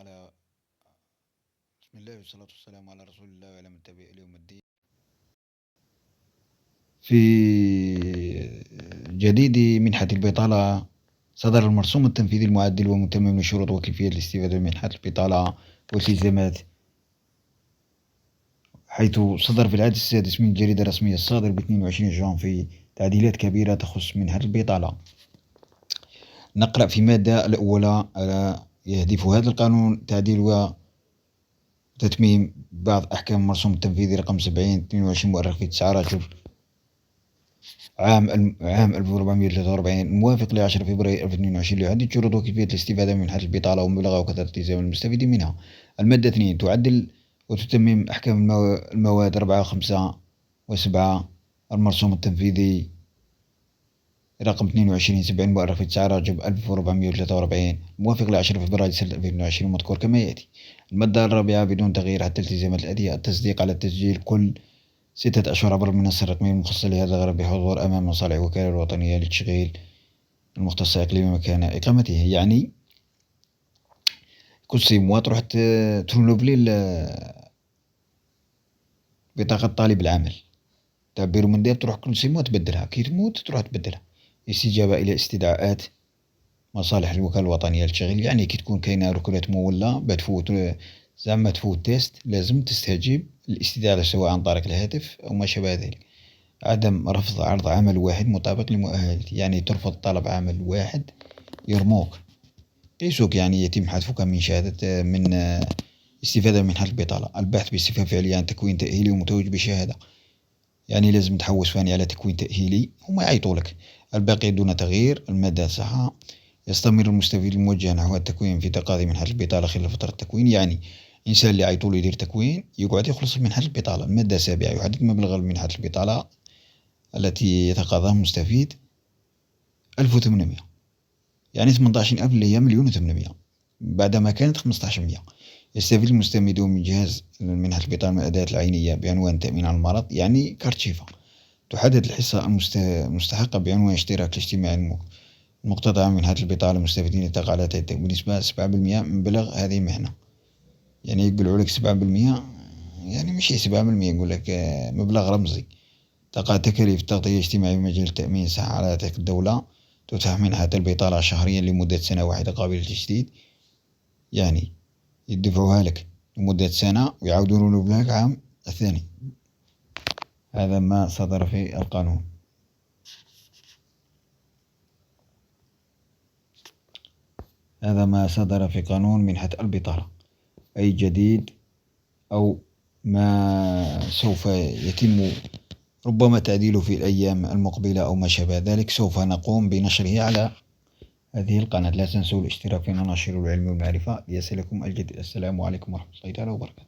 على بسم الله والصلاة والسلام على رسول الله وعلى من تبع اليوم الدين. في جديد منحة البطالة صدر المرسوم التنفيذي المعدل ومتمم للشروط وكيفية الاستفادة من منحة البطالة والتزامات، حيث صدر في العدد السادس من الجريدة الرسمية الصادر ب 22 جانفي تعديلات كبيرة تخص منحة البطالة. نقرأ في المادة الأولى: يهدف هذا القانون تعديل وتتميم بعض أحكام المرسوم التنفيذي رقم 70/22 مؤرخ في 9 رجب عام 1443 الموافق ل 10 فبراير 2022 ليحدد شروط وكيفية الاستفادة من منحة البطالة ومبلغها وكثرة التزام المستفيدين منها. المادة 2: تعدل وتتمم أحكام المواد 4 و5 و7 المرسوم التنفيذي رقم 22/70 مؤرخ في 9 رجب 1443 الموافق ل 10 فبراير سنة 2020 مذكور كما يأتي. المادة 4 بدون تغيير حتى التزامات الآتية: التصديق على التسجيل كل 6 أشهر عبر المنصة الرقمية المخصصة لهذا الغرض بحضور أمام مصالح الوكالة الوطنية للتشغيل المختصة إقليم مكان إقامته. يعني كل 6 mois تروح ترونوفلي بطاقة طالب العمل تاع بيرو مندير، تروح كل 6 mois تبدلها، كي تموت تروح تبدلها. استجابة إلى استدعاءات مصالح الوكالة الوطنية للتشغيل، يعني كي تكون كاينة ركولات مولة بتفوت زعما تفوت تيست لازم تستجيب الاستدعاء سواء عن طريق الهاتف أو ما شابه ذلك. عدم رفض عرض عمل واحد مطابق لمؤهلاتي، يعني ترفض طلب عمل واحد يرموك يسوق، يعني يتم حذفك من شهادة من استفادة من منحة البطالة. البحث بصفة فعلية عن تكوين تأهيلي ومتوج بشهادة، يعني لازم تحوس فاني على تكوين تأهيلي هما يعيطولك. الباقي دون تغيير. المادة 9: يستمر المستفيد الموجه نحو التكوين في تقاضي منحة البطالة خلال فترة التكوين، يعني إنسان اللي عيطولو يدير تكوين يقعد يخلص من منحة البطالة. المادة 7: يحدد مبلغ منحة البطالة التي يتقاضاها المستفيد 1800، يعني 18,000 اللي هي 1,800,000 بعدما كانت 1500. يستفيد المستفيدون من جهاز منحة البطالة من الأدوات العينية بعنوان تأمين على المرض، يعني كارتشيفا. تحدد الحصة المستحقة بعنوان اشتراك الاجتماعي المقتطع من منحة البطالة المستفيدين التقاعدات بنسبة 7% من مبلغ هذه المهنة. يعني يقولوا لك 7%، يعني مش 7%، يقول لك مبلغ رمزي. تقع تكاليف التغطية الاجتماعية بمجال التأمين الصحة على تلك الدولة. تتاح منحة البطالة شهريا لمدة سنة واحدة قابلة للتجديد، يعني يدفعوها لك لمدة سنة ويعودون لك عام الثاني. هذا ما صدر في القانون. هذا ما صدر في قانون منحة البطالة. أي جديد أو ما سوف يتم ربما تعديله في الأيام المقبلة أو ما شابه ذلك سوف نقوم بنشره على هذه القناة. لا تنسوا الاشتراك في نشر العلم والمعرفة ليصلكم الجديد. السلام عليكم ورحمة الله تعالى وبركاته.